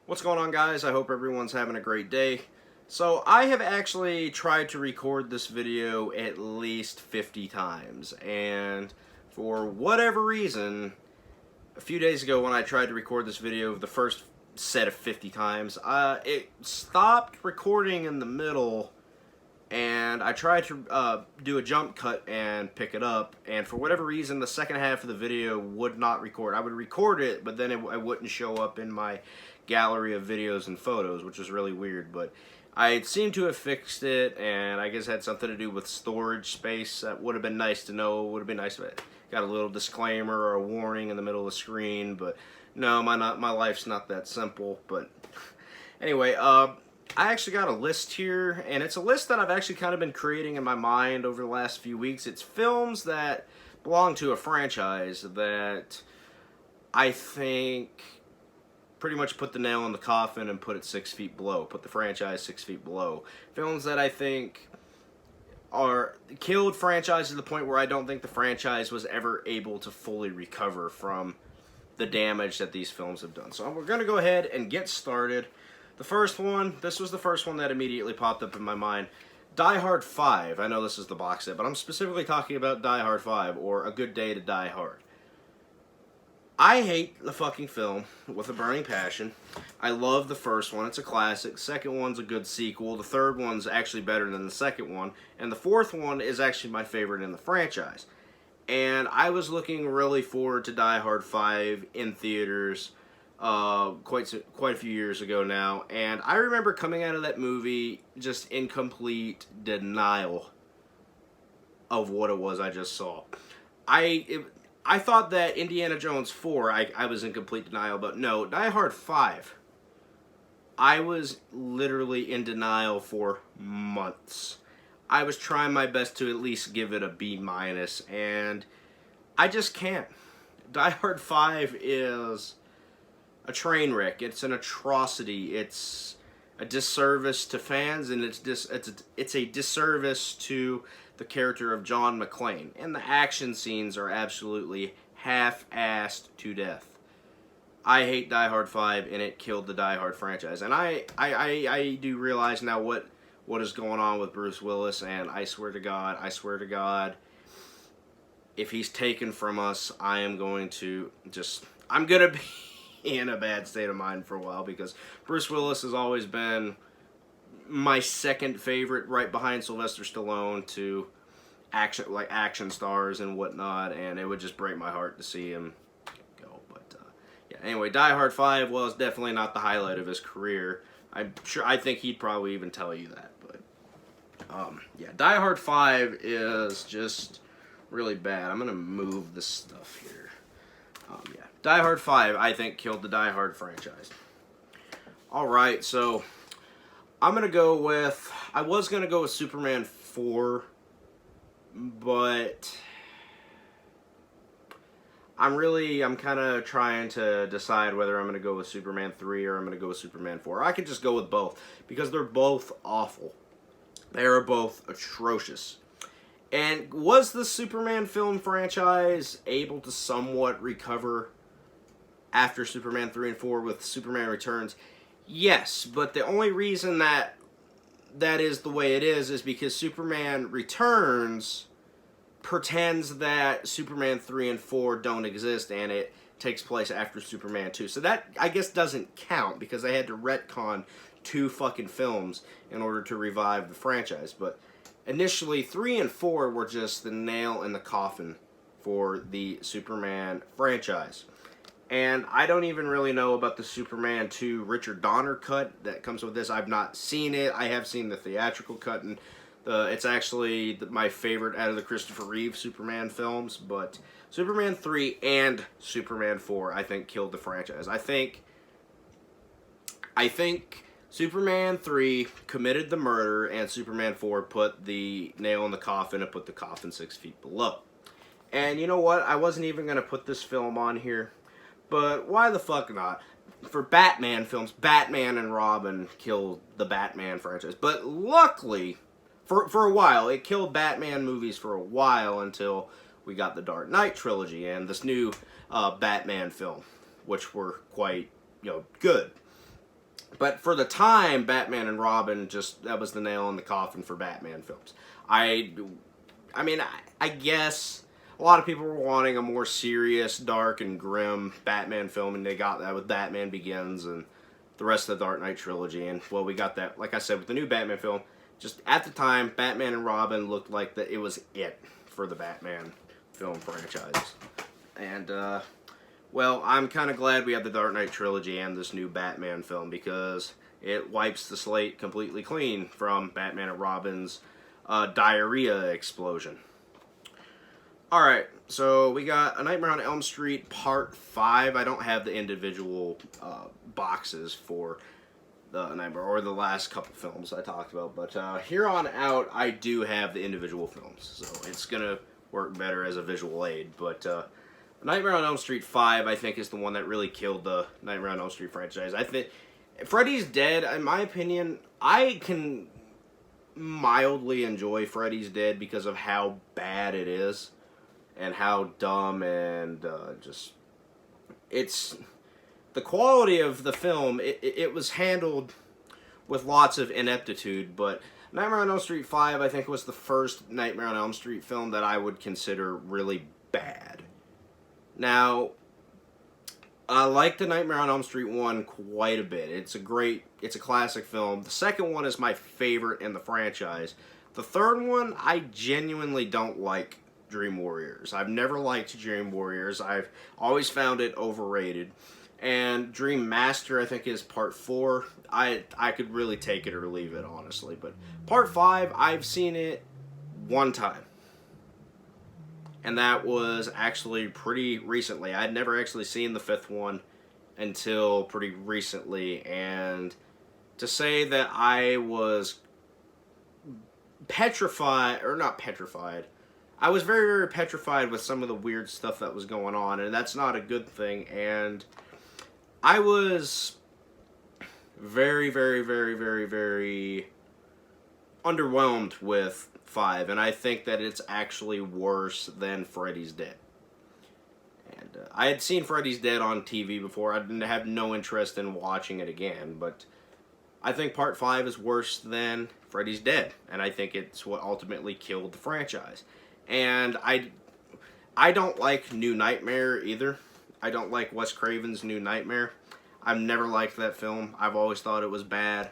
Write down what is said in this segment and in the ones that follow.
What's going on, guys? I hope everyone's having a great day. So I have actually tried to record this video at least 50 times, and for whatever reason, a few days ago when I tried to record this video the first set of 50 times, it stopped recording in the middle, and I tried to do a jump cut and pick it up, and for whatever reason the second half of the video would not record. I would record it, but then it wouldn't show up in my gallery of videos and photos, which is really weird, but I seem to have fixed it, and I guess it had something to do with storage space. That would have been nice to know. Would have been nice if it got a little disclaimer or a warning in the middle of the screen, but no, my life's not that simple. But anyway, I actually got a list here, and it's a list that I've actually kind of been creating in my mind over the last few weeks. It's films that belong to a franchise that I think pretty much put the nail in the coffin and put it 6 feet below, put the franchise 6 feet below. Films that I think are killed franchise to the point where I don't think the franchise was ever able to fully recover from the damage that these films have done. So we're going to go ahead and get started. The first one, this was the first one that immediately popped up in my mind. Die Hard 5. I know this is the box set, but I'm specifically talking about Die Hard 5, or A Good Day to Die Hard. I hate the fucking film with a burning passion. I love the first one. It's a classic. The second one's a good sequel. The third one's actually better than the second one. And the fourth one is actually my favorite in the franchise. And I was looking really forward to Die Hard 5 in theaters quite a few years ago now. And I remember coming out of that movie just in complete denial of what it was I just saw. I thought that Indiana Jones 4, I was in complete denial, but no, Die Hard 5, I was literally in denial for months. I was trying my best to at least give it a B-, and I just can't. Die Hard 5 is a train wreck. It's an atrocity. It's a disservice to fans, and it's a disservice to the character of John McClane. And the action scenes are absolutely half-assed to death. I hate Die Hard 5, and it killed the Die Hard franchise. And I do realize now what is going on with Bruce Willis, and I swear to God, if he's taken from us, I'm going to be in a bad state of mind for a while, because Bruce Willis has always been my second favorite, right behind Sylvester Stallone, to action stars and whatnot, and it would just break my heart to see him go. But yeah, anyway, Die Hard 5 was definitely not the highlight of his career. I think he'd probably even tell you that. But yeah, Die Hard 5 is just really bad. I'm gonna move this stuff here. Yeah, Die Hard 5, I think, killed the Die Hard franchise. Alright, so I'm gonna go with, I was gonna go with Superman 4, but I'm kind of trying to decide whether I'm gonna go with Superman 3 or I'm gonna go with Superman 4. I could just go with both, because they're both awful. They are both atrocious. And was the Superman film franchise able to somewhat recover after Superman 3 and 4 with Superman Returns? Yes, but the only reason that is the way it is because Superman Returns pretends that Superman 3 and 4 don't exist, and it takes place after Superman 2. So that, I guess, doesn't count, because they had to retcon 2 fucking films in order to revive the franchise. But initially, 3 and 4 were just the nail in the coffin for the Superman franchise. And I don't even really know about the Superman 2 Richard Donner cut that comes with this. I've not seen it. I have seen the theatrical cut, and it's actually my favorite out of the Christopher Reeve Superman films. But Superman 3 and Superman 4, I think, killed the franchise. I think Superman 3 committed the murder, and Superman 4 put the nail in the coffin and put the coffin 6 feet below. And you know what? I wasn't even going to put this film on here, but why the fuck not? For Batman films, Batman and Robin killed the Batman franchise. But luckily, for a while, it killed Batman movies for a while until we got the Dark Knight trilogy and this new Batman film, which were quite, good. But for the time, Batman and Robin, that was the nail in the coffin for Batman films. I mean, I guess a lot of people were wanting a more serious, dark, and grim Batman film, and they got that with Batman Begins and the rest of the Dark Knight trilogy. And, well, we got that, like I said, with the new Batman film. Just at the time, Batman and Robin looked like that it was it for the Batman film franchise. And, well, I'm kind of glad we have the Dark Knight trilogy and this new Batman film, because it wipes the slate completely clean from Batman and Robin's diarrhea explosion. Alright, so we got A Nightmare on Elm Street Part 5. I don't have the individual boxes for the Nightmare, or the last couple films I talked about, but here on out, I do have the individual films, so it's going to work better as a visual aid. But Nightmare on Elm Street 5, I think, is the one that really killed the Nightmare on Elm Street franchise. I think Freddy's Dead, in my opinion, I can mildly enjoy Freddy's Dead because of how bad it is and how dumb and it's the quality of the film. It was handled with lots of ineptitude, but Nightmare on Elm Street 5, I think, was the first Nightmare on Elm Street film that I would consider really bad. Now, I like the Nightmare on Elm Street 1 quite a bit. It's a classic film. The second one is my favorite in the franchise. The third one, I genuinely don't like Dream Warriors. I've never liked Dream Warriors. I've always found it overrated. And Dream Master, I think, is Part 4. I could really take it or leave it, honestly. But Part 5, I've seen it one time. And that was actually pretty recently. I'd never actually seen the fifth one until pretty recently. And to say that I was petrified, or not petrified, I was very, very petrified with some of the weird stuff that was going on. And that's not a good thing. And I was very, very, very, very, very underwhelmed with 5, and I think that it's actually worse than Freddy's Dead. And I had seen Freddy's Dead on TV before. I didn't have no interest in watching it again, but I think Part 5 is worse than Freddy's Dead, and I think it's what ultimately killed the franchise. And I don't like New Nightmare either. I don't like Wes Craven's New Nightmare. I've never liked that film. I've always thought it was bad.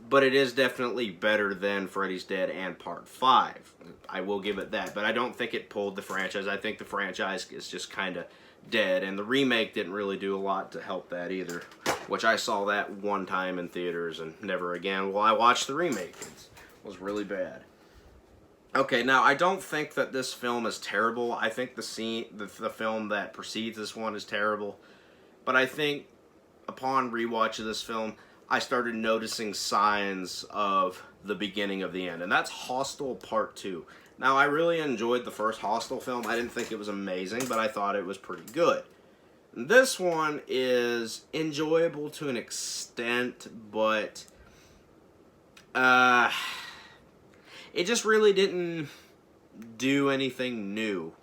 But it is definitely better than Freddy's Dead and Part 5. I will give it that. But I don't think it pulled the franchise. I think the franchise is just kind of dead. And the remake didn't really do a lot to help that either. Which I saw that one time in theaters and never again. Well, I watched the remake. It was really bad. Okay, now I don't think that this film is terrible. I think the film that precedes this one is terrible. But I think upon rewatch of this film, I started noticing signs of the beginning of the end. And that's Hostel Part 2. Now, I really enjoyed the first Hostel film. I didn't think it was amazing, but I thought it was pretty good. This one is enjoyable to an extent, but it just really didn't do anything new.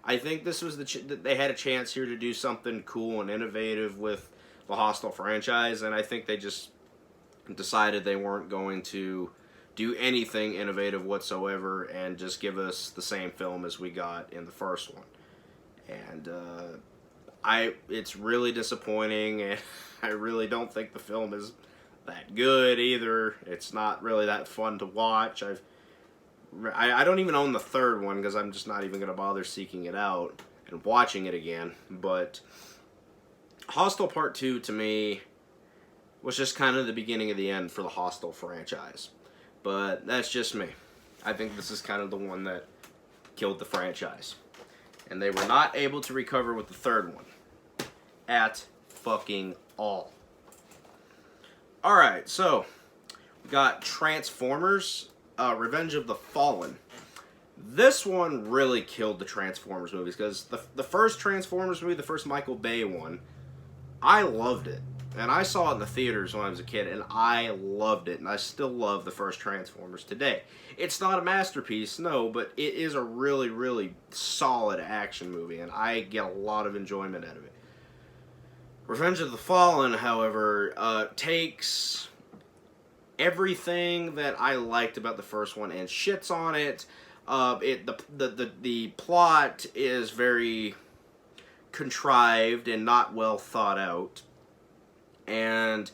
I think this was they had a chance here to do something cool and innovative with the Hostel franchise, and I think they just decided they weren't going to do anything innovative whatsoever and just give us the same film as we got in the first one. And it's really disappointing, and I really don't think the film is that good either. It's not really that fun to watch. I don't even own the third one because I'm just not even going to bother seeking it out and watching it again. But Hostel Part 2, to me, was just kind of the beginning of the end for the Hostel franchise. But that's just me. I think this is kind of the one that killed the franchise. And they were not able to recover with the third one. At fucking all. Alright, so we got Transformers, Revenge of the Fallen. This one really killed the Transformers movies because the first Transformers movie, the first Michael Bay one, I loved it. And I saw it in the theaters when I was a kid, and I loved it. And I still love the first Transformers today. It's not a masterpiece, no, but it is a really, really solid action movie, and I get a lot of enjoyment out of it. Revenge of the Fallen, however, takes everything that I liked about the first one and shits on it. The plot is very contrived and not well thought out, and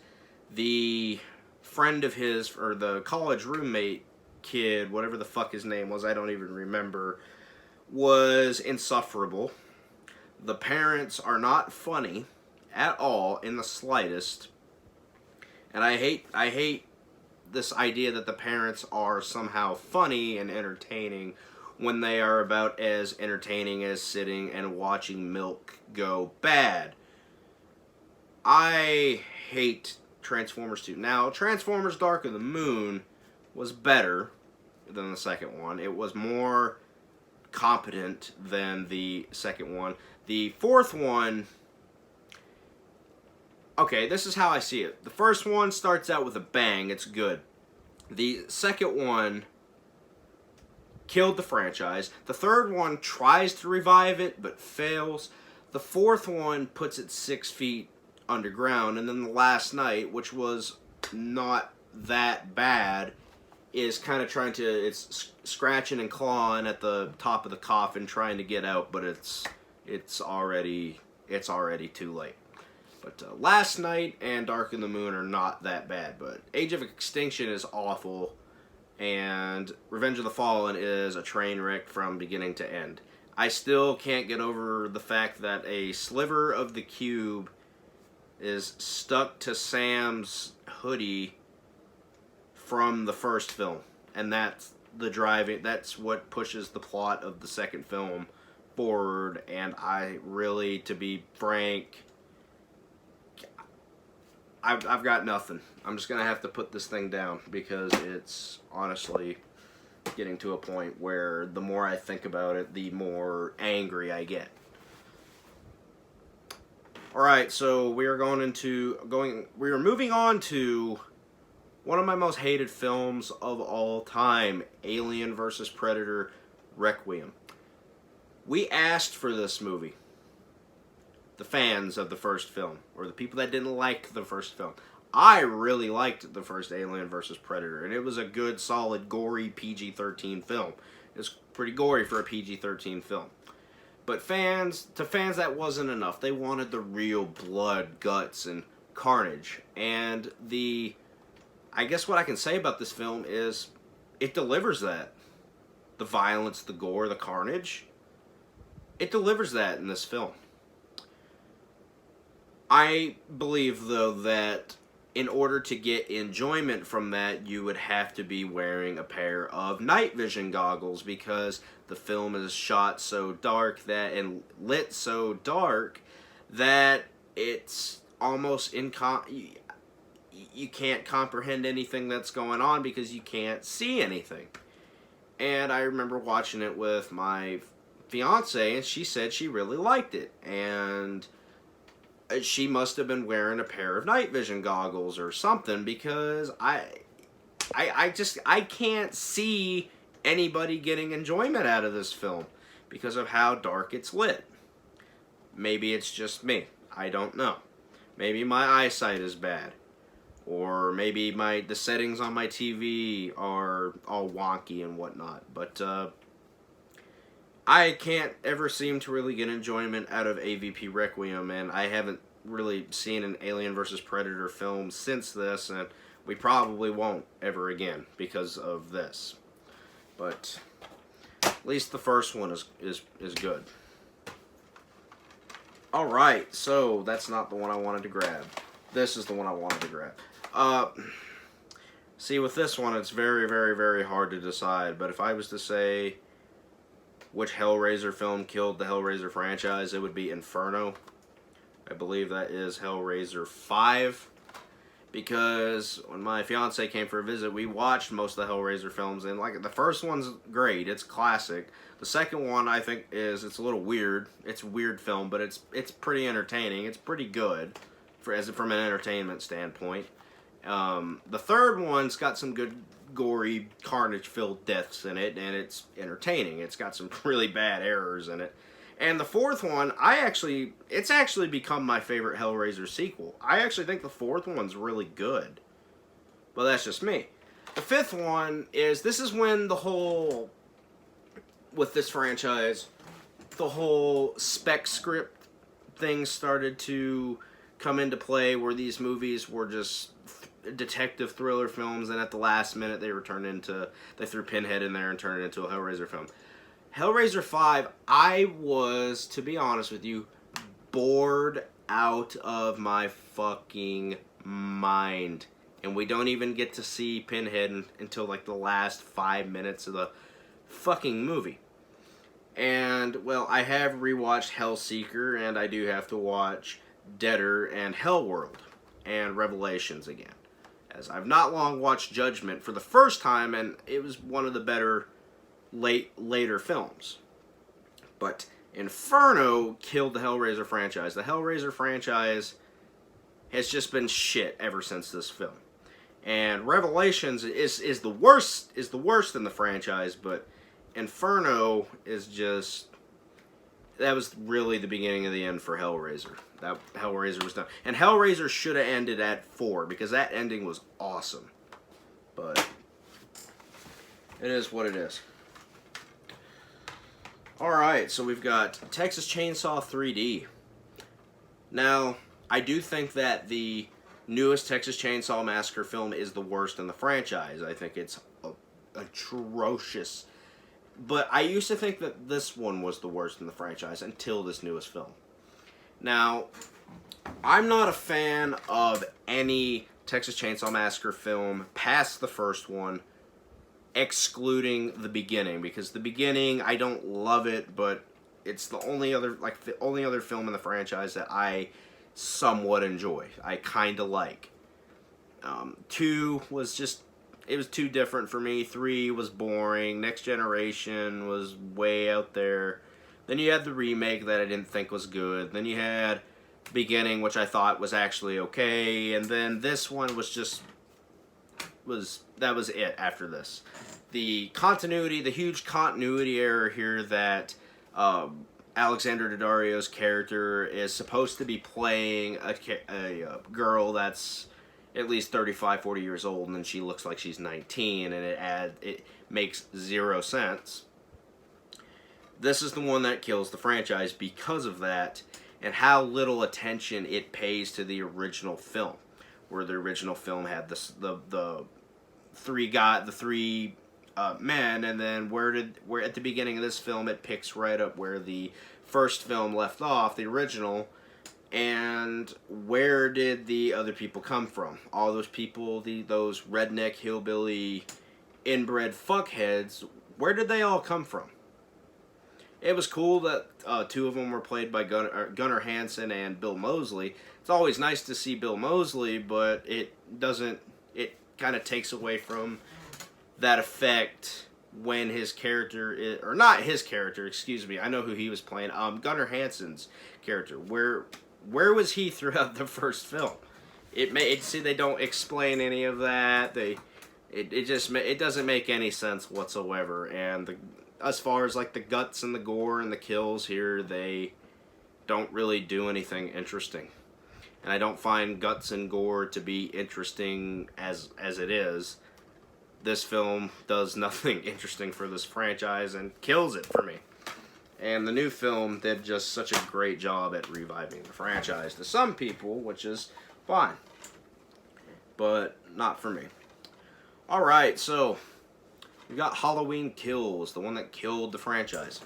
the friend of his, or the college roommate kid, whatever the fuck his name was, I don't even remember, was insufferable. The parents are not funny at all in the slightest, and I hate this idea that the parents are somehow funny and entertaining when they are about as entertaining as sitting and watching milk go bad. I hate Transformers 2. Now, Transformers Dark of the Moon was better than the second one. It was more competent than the second one. The fourth one... Okay, this is how I see it. The first one starts out with a bang. It's good. The second one killed the franchise. The third one tries to revive it, but fails. The fourth one puts it 6 feet underground. And then the last night, which was not that bad, is kind of trying to... It's scratching and clawing at the top of the coffin trying to get out, but it's already too late. But Last Night and Dark of the Moon are not that bad, but Age of Extinction is awful, and Revenge of the Fallen is a train wreck from beginning to end. I still can't get over the fact that a sliver of the cube is stuck to Sam's hoodie from the first film, and that's what pushes the plot of the second film forward, and I really, to be frank... I've got nothing. I'm just going to have to put this thing down because it's honestly getting to a point where the more I think about it, the more angry I get. Alright, so we are moving on to one of my most hated films of all time, Alien vs. Predator Requiem. We asked for this movie. The fans of the first film, or the people that didn't like the first film. I really liked the first Alien vs. Predator, and it was a good, solid, gory PG-13 film. It was pretty gory for a PG-13 film. But to fans, that wasn't enough. They wanted the real blood, guts, and carnage. And I guess what I can say about this film is it delivers that. The violence, the gore, the carnage. It delivers that in this film. I believe, though, that in order to get enjoyment from that, you would have to be wearing a pair of night vision goggles, because the film is shot so dark and lit so dark that it's almost you can't comprehend anything that's going on because you can't see anything. And I remember watching it with my fiance, and she said she really liked it, and she must have been wearing a pair of night vision goggles or something, because I can't see anybody getting enjoyment out of this film because of how dark it's lit. Maybe it's just me. I don't know. Maybe my eyesight is bad. Or maybe the settings on my TV are all wonky and whatnot. But I can't ever seem to really get enjoyment out of AVP Requiem, and I haven't really seen an Alien vs. Predator film since this, and we probably won't ever again because of this. But at least the first one is good. Alright, so that's not the one I wanted to grab. This is the one I wanted to grab. See, with this one, it's very, very, very hard to decide, but if I was to say which Hellraiser film killed the Hellraiser franchise, it would be Inferno. I believe that is Hellraiser 5. Because when my fiance came for a visit, we watched most of the Hellraiser films, and the first one's great, it's classic. The second one, I think, it's a little weird. It's a weird film, but it's pretty entertaining. It's pretty good from an entertainment standpoint. The third one's got some good gory, carnage-filled deaths in it, and it's entertaining. It's got some really bad errors in it. And the fourth one, it's actually become my favorite Hellraiser sequel. I actually think the fourth one's really good. But that's just me. The fifth one this is when with this franchise, the whole spec script thing started to come into play, where these movies were just detective thriller films, and at the last minute they threw Pinhead in there and turned it into a Hellraiser film. Hellraiser 5, I was, to be honest with you, bored out of my fucking mind. And we don't even get to see Pinhead until like the last 5 minutes of the fucking movie. And, well, I have rewatched Hellseeker, and I do have to watch Deader and Hellworld and Revelations again. As I've not long watched Judgment for the first time, and it was one of the better later films. But Inferno killed the Hellraiser franchise. The Hellraiser franchise has just been shit ever since this film. And Revelations is the worst in the franchise, but Inferno is just, that was really the beginning of the end for Hellraiser. That Hellraiser was done. And Hellraiser should have ended at 4, because that ending was awesome. But it is what it is. Alright, so we've got Texas Chainsaw 3D. Now, I do think that the newest Texas Chainsaw Massacre film is the worst in the franchise. I think it's atrocious. But I used to think that this one was the worst in the franchise until this newest film. Now, I'm not a fan of any Texas Chainsaw Massacre film past the first one, excluding the beginning, because the beginning, I don't love it, but it's the only other film in the franchise that I somewhat enjoy. I kind of like. 2 was just, it was too different for me. 3 was boring. Next Generation was way out there. Then you had the remake that I didn't think was good. Then you had Beginning, which I thought was actually okay. And then this one was just, that was it after this. The huge continuity error here that Alexander Daddario's character is supposed to be playing a girl that's at least 35, 40 years old, and then she looks like she's 19, and it makes zero sense. This is the one that kills the franchise because of that, and how little attention it pays to the original film, where the original film had the three men, and then where at the beginning of this film it picks right up where the first film left off, the original. And where did the other people come from? All those people, those redneck, hillbilly, inbred fuckheads, where did they all come from? It was cool that 2 of them were played by Gunnar Hansen and Bill Moseley. It's always nice to see Bill Moseley, but it kind of takes away from that effect when his character is, or not his character, excuse me, I know who he was playing, Gunnar Hansen's character. Where was he throughout the first film? See, they don't explain any of that. It doesn't make any sense whatsoever. And as far as like the guts and the gore and the kills here, they don't really do anything interesting. And I don't find guts and gore to be interesting as it is. This film does nothing interesting for this franchise and kills it for me. And the new film did just such a great job at reviving the franchise to some people, which is fine. But not for me. Alright, so we got Halloween Kills, the one that killed the franchise.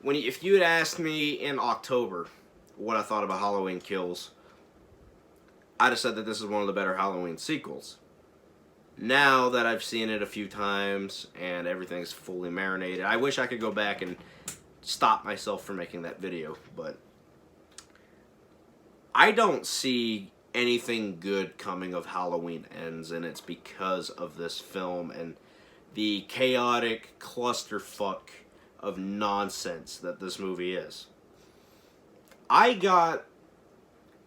If you had asked me in October what I thought about Halloween Kills, I'd have said that this is one of the better Halloween sequels. Now that I've seen it a few times and everything's fully marinated, I wish I could go back and stop myself from making that video, but I don't see anything good coming of Halloween Ends, and it's because of this film and the chaotic clusterfuck of nonsense that this movie is. I got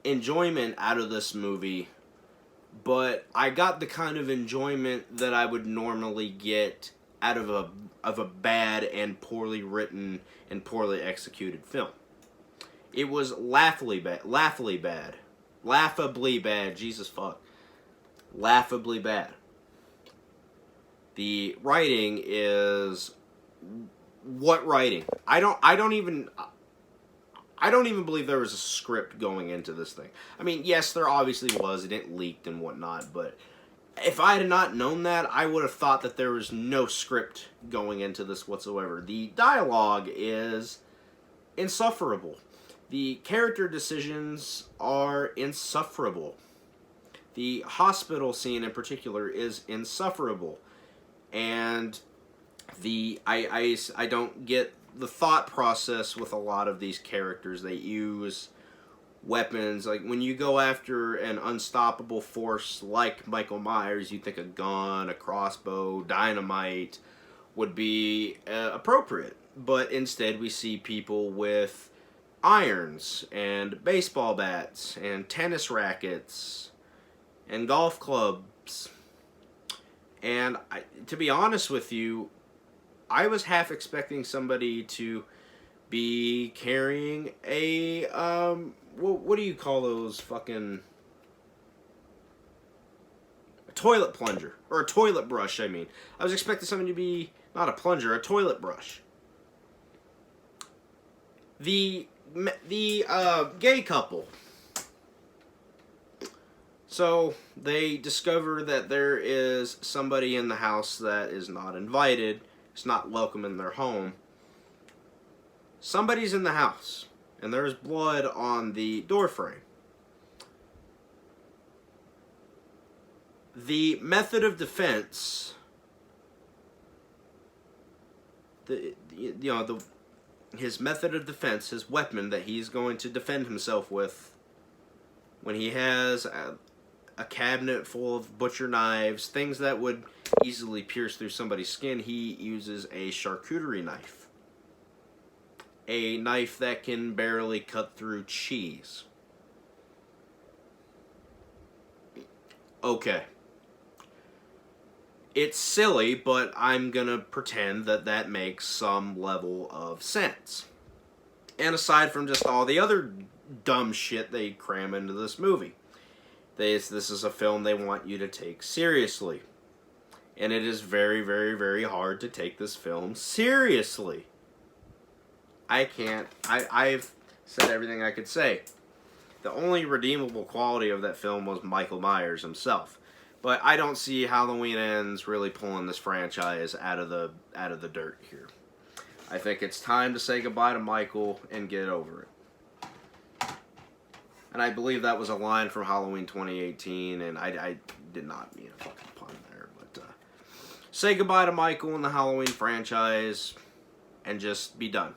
enjoyment out of this movie, but I got the kind of enjoyment that I would normally get out of a bad and poorly written and poorly executed film. It was laughably bad, Jesus fuck. Laughably bad. The writing is... What writing? I don't even believe there was a script going into this thing. I mean, yes, there obviously was, and it leaked and whatnot, but if I had not known that, I would have thought that there was no script going into this whatsoever. The dialogue is insufferable. The character decisions are insufferable. The hospital scene in particular is insufferable. And I don't get the thought process with a lot of these characters. They use weapons. Like, when you go after an unstoppable force like Michael Myers, you think a gun, a crossbow, dynamite would be appropriate. But instead we see people with irons and baseball bats and tennis rackets and golf clubs. And to be honest with you, I was half expecting somebody to be carrying a, what do you call those fucking... a toilet plunger. Or a toilet brush, I mean. I was expecting somebody to be, not a plunger, a toilet brush. The gay couple. So, they discover that there is somebody in the house that is not invited. It's not welcome in their home. Somebody's in the house, and there's blood on the doorframe. The method of defense, his method of defense, his weapon that he's going to defend himself with, when he has a cabinet full of butcher knives, things that would easily pierce through somebody's skin, he uses a charcuterie knife. A knife that can barely cut through cheese. Okay. It's silly, but I'm gonna pretend that that makes some level of sense. And aside from just all the other dumb shit they cram into this movie. This is a film they want you to take seriously. And it is very, very, very hard to take this film seriously. I've said everything I could say. The only redeemable quality of that film was Michael Myers himself. But I don't see Halloween Ends really pulling this franchise out of the dirt here. I think it's time to say goodbye to Michael and get over it. And I believe that was a line from Halloween 2018, and I did not mean a fucking pun there. But say goodbye to Michael and the Halloween franchise, and just be done.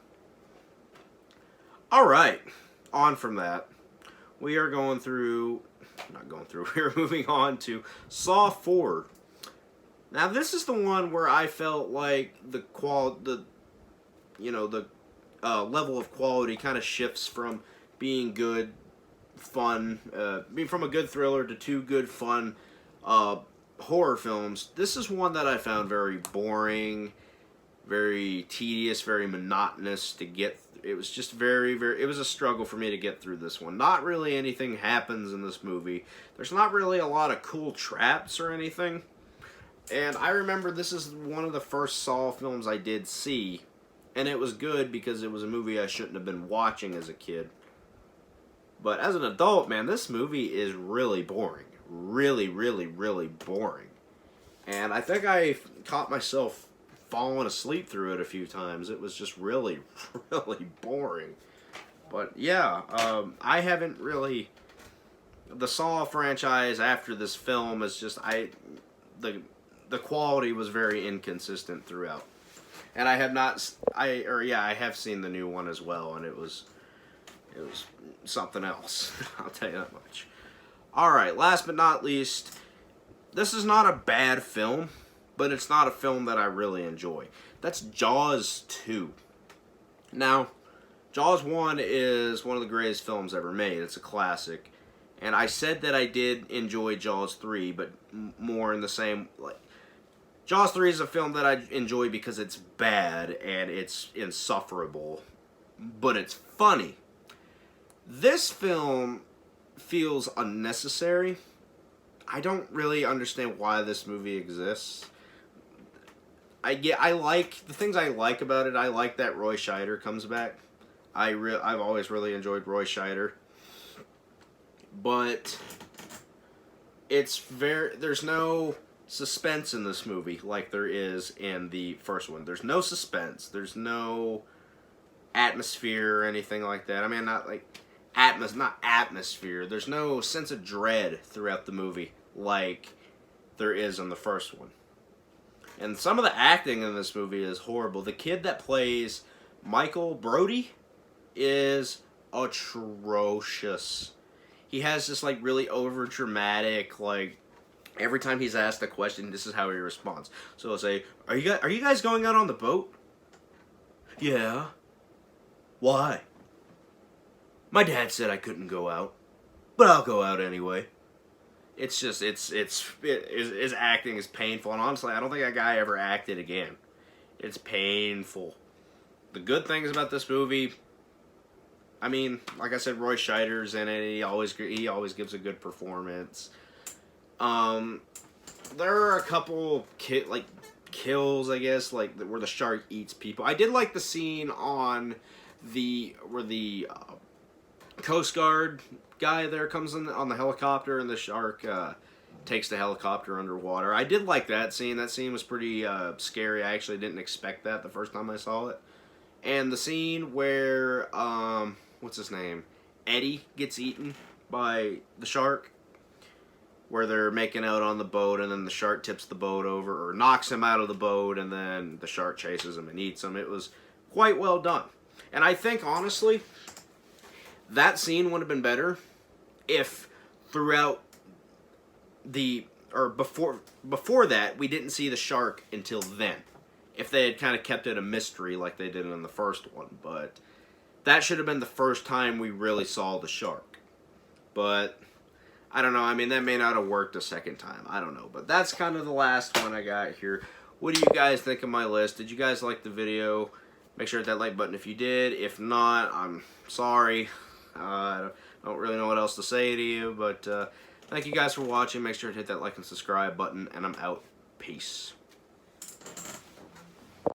Alright, on from that. We are we are moving on to Saw 4. Now this is the one where I felt like the level of quality kind of shifts from being good, fun, being from a good thriller to two good, fun horror films. This is one that I found very boring, very tedious, very monotonous to get through. It was just it was a struggle for me to get through this one. Not really anything happens in this movie. There's not really a lot of cool traps or anything. And I remember this is one of the first Saw films I did see. And it was good because it was a movie I shouldn't have been watching as a kid. But as an adult, man, this movie is really boring. Really, really, really boring. And I think I caught myself falling asleep through it a few times. It was just really, really boring. But yeah, I haven't really... The Saw franchise after this film is just... The quality was very inconsistent throughout. And I have not... I have seen the new one as well, and it was something else. I'll tell you that much. Alright, last but not least, this is not a bad film, but it's not a film that I really enjoy. That's Jaws 2. Now, Jaws 1 is one of the greatest films ever made. It's a classic. And I said that I did enjoy Jaws 3, but more in the same... Jaws 3 is a film that I enjoy because it's bad and it's insufferable, but it's funny. This film feels unnecessary. I don't really understand why this movie exists. I like the things I like about it. I like that Roy Scheider comes back. I've always really enjoyed Roy Scheider, but there's no suspense in this movie like there is in the first one. There's no suspense. There's no atmosphere or anything like that. I mean, not like not atmosphere. There's no sense of dread throughout the movie like there is in the first one. And some of the acting in this movie is horrible. The kid that plays Michael Brody is atrocious. He has this like really over dramatic, like every time he's asked a question, this is how he responds. So he'll say, "Are you guys going out on the boat?" "Yeah." "Why?" "My dad said I couldn't go out, but I'll go out anyway." It's just, his acting is painful, and honestly, I don't think that guy ever acted again. It's painful. The good things about this movie, I mean, like I said, Roy Scheider's in it. He always gives a good performance. There are a couple kills, I guess, like where the shark eats people. I did like the scene where the Coast Guard guy there comes in on the helicopter and the shark takes the helicopter underwater. I did like that scene. That scene was pretty scary. I actually didn't expect that the first time I saw it. And the scene where what's his name? Eddie gets eaten by the shark, where they're making out on the boat and then the shark tips the boat over or knocks him out of the boat and then the shark chases him and eats him. It was quite well done. And I think, honestly, that scene would have been better if throughout before that we didn't see the shark until then. If they had kind of kept it a mystery like they did in the first one, but that should have been the first time we really saw the shark. But I don't know, I mean, that may not have worked a second time. I don't know, but that's kind of the last one I got here. What do you guys think of my list? Did you guys like the video? Make sure to hit that like button if you did. If not, I'm sorry. I don't really know what else to say to you, but thank you guys for watching. Make sure to hit that like and subscribe button, and I'm out. Peace.